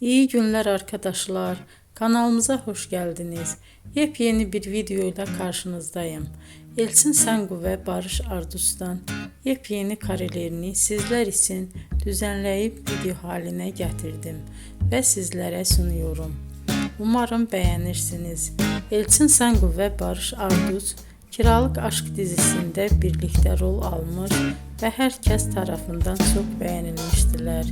İyi günler arkadaşlar. Kanalımıza hoş geldiniz. Yepyeni bir video ile karşınızdayım. Elçin Sangu ve Barış Ardus'tan yepyeni karelerini sizler için düzenleyip video haline getirdim ve sizlere sunuyorum. Umarım beğenirsiniz. Elçin Sangu ve Barış Ardus Kiralık Aşk dizisinde birlikte rol almış ve herkes tarafından çok beğenilmiştiler.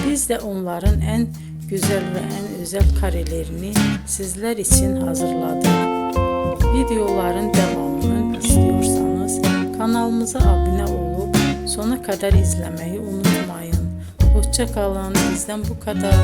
Biz de onların en güzel ve en özel karelerini sizler için hazırladık. Videoların devamını istiyorsanız kanalımıza abone olup sona kadar izlemeyi unutmayın. Hoşça kalın. Bizden bu kadar.